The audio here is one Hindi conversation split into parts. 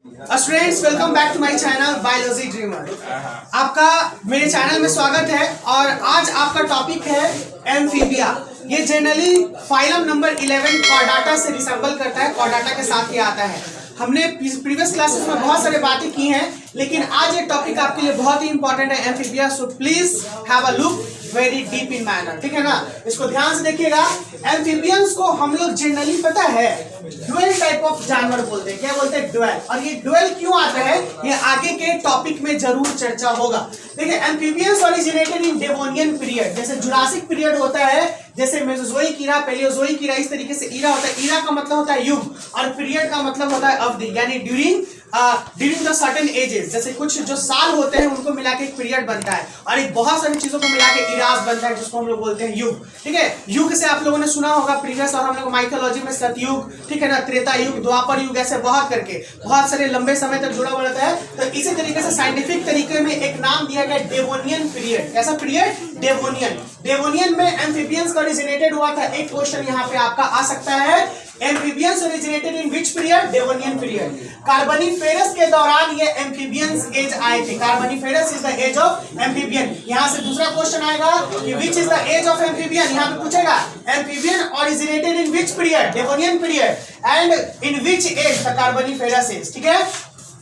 Students, welcome back to my channel biology dreamer. आपका मेरे चैनल में स्वागत है और आज आपका टॉपिक है एम्फीबिया। ये जनरली फाइलम नंबर 11 कॉर्डाटा से रिसेंबल करता है, कॉर्डाटा के साथ ही आता है। हमने प्रीवियस क्लासेस में बहुत सारी बातें की हैं, लेकिन आज ये टॉपिक आपके लिए बहुत ही इंपॉर्टेंट है, amphibia. So please have a look very deep in manner, ठीक है ना। इसको ध्यान से देखिएगा। एम्फीबियंस को हम लोग जनरली पता है ड्वेल टाइप ऑफ जानवर बोलते हैं। क्या बोलते हैं? ड्वेल। और ये ड्वेल क्यों आता है ये आगे के टॉपिक में जरूर चर्चा होगा। देखिए, एम्फीबियंस ओरिजिनेटेड इन डेवोनियन पीरियड। जैसे जुरासिक पीरियड होता है, जैसे मेसोजोइक ईरा, पेलियोजोइक ईरा, इस तरीके से ईरा होता है। ईरा का मतलब होता है युग और पीरियड का मतलब होता है अवधि, यानी ड्यूरिंग द सर्टेन एजेस। जैसे कुछ जो साल होते हैं उनको मिला के एक पीरियड बनता है और एक बहुत सारी चीजों को मिला के इराज बनता है, जिसको हम लोग बोलते हैं युग। ठीक है, युग से आप लोगों ने सुना होगा प्रीवियस, और हम लोग माइथोलॉजी में सतयुग, ठीक है ना, त्रेता युग, द्वापर युग, ऐसे बहुत करके बहुत सारे लंबे समय तक जुड़ा हुआ रहता है। तो इसी तरीके से साइंटिफिक तरीके में एक नाम दिया गया डेवोनियन पीरियड। कैसा पीरियड? डेवोनियन। डेवोनियन में एम्फीबियंस का ओरिजिनेटेड हुआ था। एक क्वेश्चन यहाँ पे आपका आ सकता है, amphibians originated in which period? Devonian period. Carboniferous के दौरान ये एम्फीबियंस एज आए थे। Carboniferous is the age of amphibian. यहाँ से दूसरा क्वेश्चन आएगा कि which is the age of amphibian. यहाँ पे पूछेगा amphibian originated in which period? Devonian period. And in which age the Carboniferous age. ठीक है,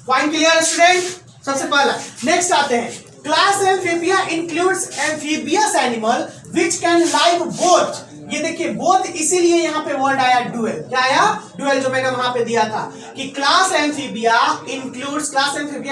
पॉइंट क्लियर स्टूडेंट? सबसे पहला नेक्स्ट आते हैं। Class amphibia includes amphibious animal which can live both. ये देखिए, बोथ इसीलिए यहाँ पे वर्ड आया डुएल। क्या आया? डुएल, जो मैंने वहां पे दिया था कि क्लास एम्फीबिया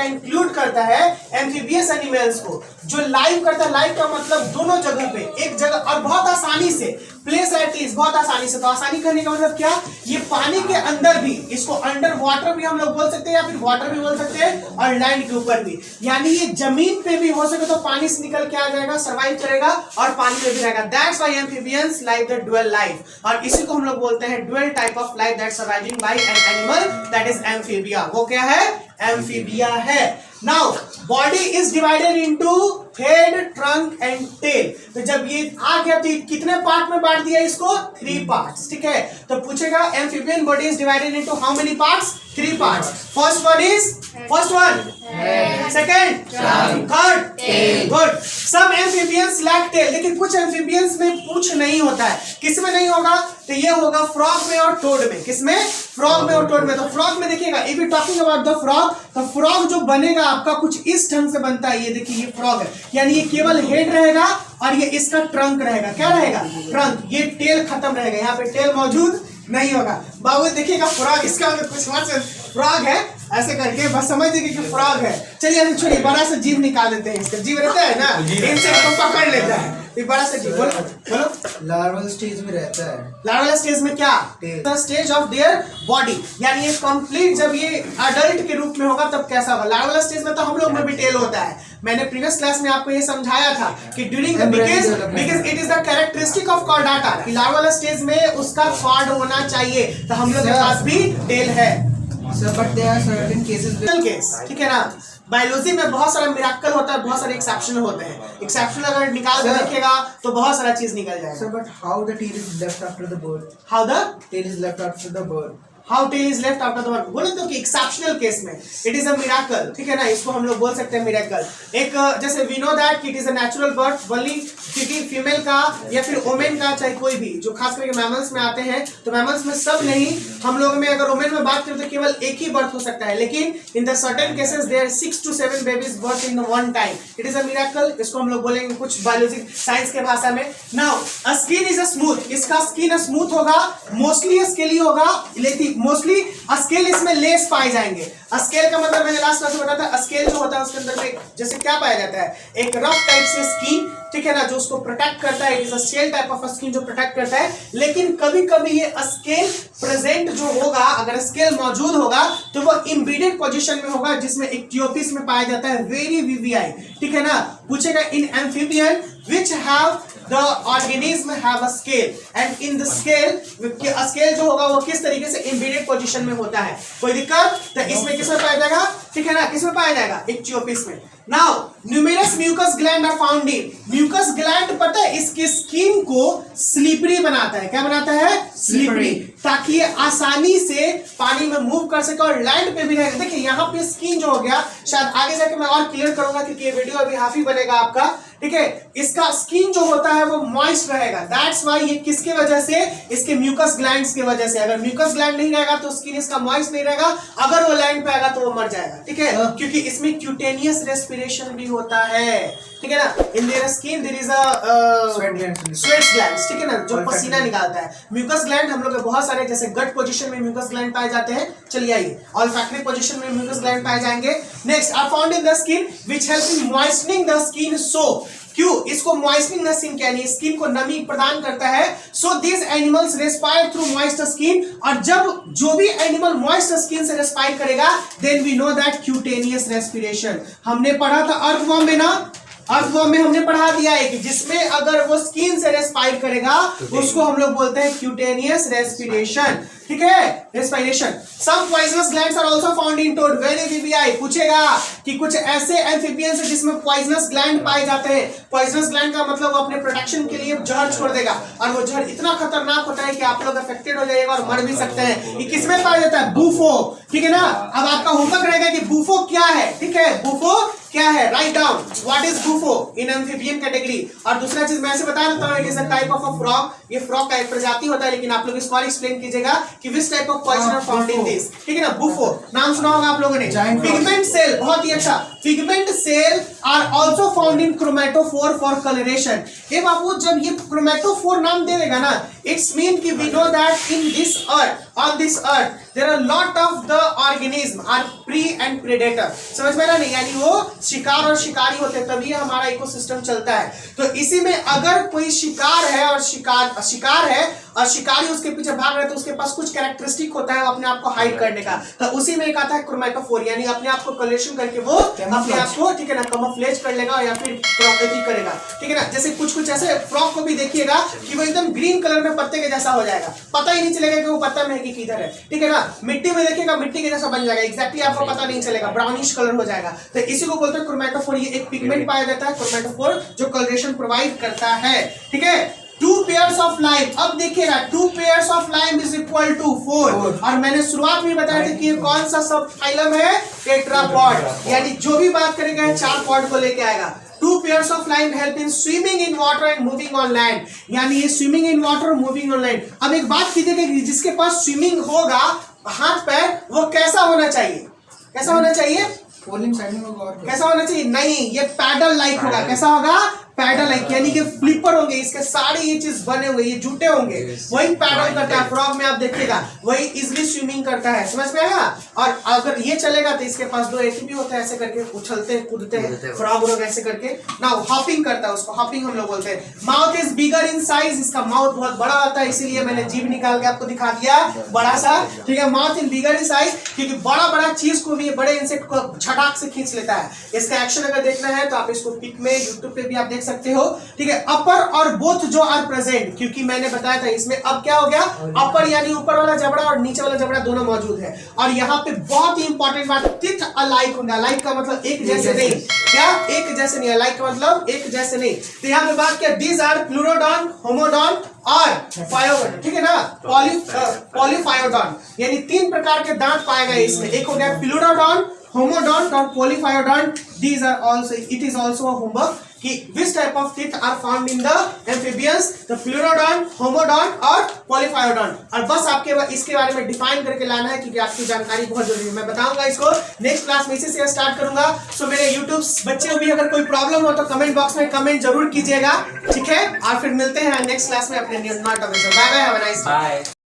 इंक्लूड करता है एम्फीबियस एनिमल्स को जो लाइव करता है। लाइव का मतलब दोनों जगह पे, एक जगह और बहुत आसानी से, प्लेस एट ईज, बहुत आसानी से। तो आसानी करने का मतलब क्या? ये पानी के अंदर भी, इसको अंडर वाटर भी हम लोग बोल सकते हैं या फिर वाटर भी बोल सकते हैं, और लैंड के ऊपर भी, यानी ये जमीन पे भी हो सके तो पानी से निकल के आ जाएगा, सर्वाइव करेगा और पानी पे भी रहेगा। That's why amphibians live the dual life. और इसी को हम लोग बोलते हैं dual type of life that surviving by an animal, that is amphibia. वो क्या है? एम्फीबिया है। Now body is divided into head, trunk and tail. तो जब ये आ गया तो कितने पार्ट में बांट दिया इसको? 3 पार्ट्स। ठीक है, तो पूछेगा amphibian body is divided into how many parts? 3 parts. First one second, third tail. Good. Some amphibians lack tail, लेकिन कुछ एम्फीबियंस में पूंछ नहीं होता है। किसमें नहीं होगा? तो ये होगा फ्रॉग में और टोड में। किसमें? फ्रॉग में और टोड में। तो फ्रॉग में देखिएगा, if you talking about the frog, तो फ्रॉग जो बनेगा आपका कुछ इस ढंग से बनता है। ये देखिए, ये फ्रॉग है, यानी ये केवल हेड रहेगा और ये इसका ट्रंक रहेगा। क्या रहेगा? ट्रंक। ये टेल खत्म रहेगा, यहाँ पे टेल मौजूद नहीं होगा। बाबू देखिएगा, फ्रॉग, इसका कुछ फ्रॉग है, ऐसे करके बस समझ देखिए कि फ्रॉग है। चलिए छोड़िए, बड़ा सा जीभ निकाल देते हैं। इसका जीभ रहता है ना, इनसे तो पकड़ लेता है। एक बड़ा सा जीभ, बोलो। लार्वल स्टेज में रहता है। लार्वल स्टेज में क्या? The stage of their body, यानी ये कंप्लीट जब ये अडल्ट के रूप में होगा तब कैसा होगा? लार्वल स्टेज में तो हम लोग में भी टेल होता है। मैंने प्रीवियस क्लास में आपको ये समझाया था कि during because it is the characteristic of Chordata कि लार्वल स्टेज में उसका कॉर्ड होना चाहिए। तो हम लोग के पास भी टेल है। But there are certain cases, ठीक है ना। बायोलॉजी में बहुत सारा मिराकल होता है, बहुत सारे एक्सेप्शन होते हैं। एक्सेप्शन अगर निकाल के देखिएगा तो बहुत सारा चीज निकल जाएगा। Sir, but how the tail is left after the birth? How the tail is left after the birth? How tail is left after the birth, बोले तो कि एक्सेप्शनल केस में इट इज अ मिराकल। ठीक है ना, इसको हम लोग बोल सकते हैं मिराकल। एक जैसे we know that it is a natural birth only, क्योंकि फीमेल का या फिर वोमेन का, चाहे कोई भी, जो खास करके मैमल्स में आते हैं, तो मैमल्स में सब नहीं, हम लोग में अगर वोमेन में बात करें तो केवल एक ही बर्थ हो सकता है। लेकिन in the certain cases there 6 to 7 babies birth in one time. It is a miracle. इसको हम लोग बोलेंगे कुछ बायोलॉजी साइंस के भाषा में। Now skin is a smooth, इसका स्किन स्मूथ होगा, मोस्टली स्केली होगा, लेकिन मोस्टली स्केल इसमें लेस पाए जाएंगे। स्केल का मतलब मैंने लास्ट क्लास में बताया था, स्केल जो होता है उसके अंदर में जैसे क्या पाया जाता है? एक रफ टाइप से स्किन, ठीक है ना, जो उसको प्रोटेक्ट करता है। It is a shell type of skin जो प्रोटेक्ट करता है। लेकिन कभी कभी ये स्केल प्रेजेंट जो होगा, अगर स्केल मौजूद होगा तो वो इम्बेडेड पोजीशन में होगा, जिसमें इक्टियोपिस में पाया जाता है, वेरी वीवीआई। ठीक है ना। पूछेगा इन amphibian which have the organism have a scale and in the scale जो होगा वो किस तरीके से embedded पोजीशन में होता है। कोई दिक्कत? तो इसमें किसमें पाया जाएगा? ठीक है ना, किसमें पाया जाएगा? इक्टियोपिस में। Now numerous mucus gland are found in, mucus gland पता है इसके स्किन को स्लिपरी बनाता है, क्या बनाता है, स्लिपरी, ताकि ये आसानी से पानी में मूव कर सके और लैंड पे भी रहेगा। देखिए यहाँ पे स्किन जो हो गया, शायद आगे जाके मैं और क्लियर करूंगा क्योंकि ये वीडियो अभी हाफ ही बनेगा आपका, ठीक है। इसका स्किन जो होता है वो मॉइस्ट रहेगा, दैट्स व्हाई ये किसके वजह से, इसके म्यूकस ग्लैंड्स की वजह से। अगर म्यूकस ग्लैंड नहीं रहेगा तो स्किन इसका मॉइस्ट नहीं रहेगा, अगर वो लैंड पे आएगा तो वो मर जाएगा, ठीक है, क्योंकि इसमें क्यूटेनियस रेस्पिरेशन भी होता है, ठीक है ना। In their skin there is a sweat glands, ठीक है ना, जो पसीना निकालता है। म्यूकस ग्लैंड हम लोग के बहुत सारे, जैसे गट पोजीशन में म्यूकस ग्लैंड पाए जाते हैं, चलिए आइए, ऑल्फैक्टरी पोजीशन में म्यूकस ग्लैंड पाए जाएंगे। Next are found in the skin which help in moistening the skin, so क्यों इसको मॉइस्टनिंग द स्किन, यानी स्किन को नमी प्रदान करता है। So this animals respire through moist skin, और जब जो भी एनिमल मॉइस्ट स्किन से रेस्पायर करेगा then we know that cutaneous respiration. हमने पढ़ा था अर्थवर्म में ना, अर्थवर्म में हमने पढ़ा दिया है कि जिसमें अगर वो स्किन से रेस्पायर करेगा उसको हम लोग बोलते हैं क्यूटेनियस रेस्पिरेशन, ठीक है, respiration. Some poisonous glands are also found in toad, when एम्फीबियाई पूछेगा कि कुछ ऐसे एम्फीबियंस है जिसमें पॉइजनस ग्लैंड पाए जाते हैं। पॉइजनस ग्लैंड का मतलब वो अपने प्रोटेक्शन के लिए जहर छोड़ देगा, और वो जहर इतना खतरनाक होता है कि आप लोग अफेक्टेड हो जाएगा और मर भी सकते हैं। ये किसमें पाया जाता है, बूफो, ठीक है ना। अब आपका होमवर्क रहेगा कि बूफो क्या है, ठीक है, बूफो क्या है, write down what is Bufo in amphibian category. और दूसरा चीज मैं ऐसे बता देता हूं, it is a type of a frog, ये फ्रॉग का एक प्रजाति होता है, लेकिन आप लोग इसको और एक्सप्लेन कीजिएगा कि which type of poison are found in this, ठीक है ना। बूफो नाम सुना होगा आप लोगों ने। पिगमेंट सेल, बहुत ही अच्छा, pigment cell are also found in chromatophore for coloration. ये बाबू जब ये क्रोमेटोफोर नाम दे देगा ना, इट्स मीन कि we know that in this earth, on this earth there are lot of the organism are prey and predator, समझ में ना, नहीं, यानी वो शिकार और शिकारी होते हैं, तभी हमारा इकोसिस्टम चलता है। तो इसी में अगर कोई शिकार है और शिकार है और शिकारी उसके पीछे भाग रहे, तो उसके पास कुछ कैरेक्टरिस्टिक होता है अपने आप को हाइड करने का, तो उसी में एक आता है क्रोमेटोफोर, यानी अपने आप को कलेक्शन करके वो अपने आप को, ठीक है ना, कैमोफ्लेज कर लेगा या फिर प्रॉपर्टी करेगा, ठीक है ना। जैसे कुछ ऐसे फ्रॉग को भी देखिएगा कि वो एकदम ग्रीन कलर में पत्ते के जैसा हो जाएगा, पता ही नहीं चलेगा कि वो पत्ता में कि किधर है, ठीक है ना। मिट्टी में देखिएगा मिट्टी के जैसा बन जाएगा, एग्जैक्टली आपको पता नहीं चलेगा, ब्राउनिश कलर हो जाएगा। तो इसी को बोलते हैं क्रोमेटोफोर। ये एक पिगमेंट पाया जाता है क्रोमेटोफोर जो कलरेशन प्रोवाइड करता है, ठीक है। 2 pairs of lime, अब देखिएगा 2 pairs of lime is equal to 4, और मैंने शुरुआत में बताया था कि ये कौन सा सब फाइलम है, टेट्रापॉड, यानी जो भी बात करेगा 4 पॉड को लेके आएगा। 2 pairs of lime help in swimming in water and moving on land, यानी ये swimming in water और moving on land। अब एक बात कीजिएगा कि जिसके पास स्विमिंग होगा हाथ पैर, वो कैसा होना चाहिए, कैसा होना चाहिए, फॉलिंग साइड में होगा, कैसा होना चाहिए, नहीं, ये पैडल लाइक होगा, कैसा होगा, पैडल लाइक, यानी कि फ्लिपर होंगे, इसके सारे ये चीज बने होंगे, ये जूटे होंगे, वही पैडल करता है। फ्रॉग में आप देखिएगा वही इजिली स्विमिंग करता है, समझ में आया। और अगर ये चलेगा तो इसके पास 2 एटीपी होता है, ऐसे करके उछलते हैं कूदते हैं फ्रॉग लोग, ऐसे करके ना हॉपिंग करता है, उसको हॉपिंग हम लोग बोलते हैं। Mouth is bigger in size, इसका माउथ बहुत बड़ा होता है, इसीलिए मैंने जीभ निकाल के आपको दिखा दिया बड़ा सा, ठीक है। Mouth in bigger in size, क्योंकि बड़ा चीज को भी, बड़े इंसेक्ट को झटाक से खींच लेता है। इसका एक्शन अगर देखना है तो आप इसको पिक में यूट्यूब पे भी आप देख सकते हो, ठीक है। अपर और बोथ जो आर प्रेजेंट, क्योंकि मैंने बताया था इसमें अब क्या हो गया, अपर यानी ऊपर वाला जबड़ा और नीचे वाला जबड़ा दोनों मौजूद है। और यहाँ पे बहुत ही इंपॉर्टेंट बात, टिथ अलाइक होगा, लाइक का मतलब एक जैसे नहीं, क्या एक जैसे नहीं, लाइक का मतलब एक जैसे नहीं। तो यहाँ पे बात किया, दीज आर प्लूरोडॉन, होमोडॉन और फायोडॉन, ठीक है ना, पॉलीफायोडॉन, यानी 3 प्रकार के दांत पाए गए इसमें। एक हो गया प्लूरोडॉन, होमोडॉन और polyphyodont. These are also, it is also a homework कि which type of teeth are found in the amphibians, the pleurodon, homodon और polyphyodon। और बस आपके इसके बारे में डिफाइन करके लाना है, क्योंकि आपकी जानकारी बहुत जरूरी है। मैं बताऊंगा इसको नेक्स्ट क्लास में, इसी से स्टार्ट करूंगा। सो मेरे यूट्यूब बच्चे को भी अगर कोई प्रॉब्लम हो तो कमेंट बॉक्स में कमेंट जरूर कीजिएगा, ठीक है। और फिर मिलते हैं नेक्स्ट क्लास में अपने bye bye, have a nice day.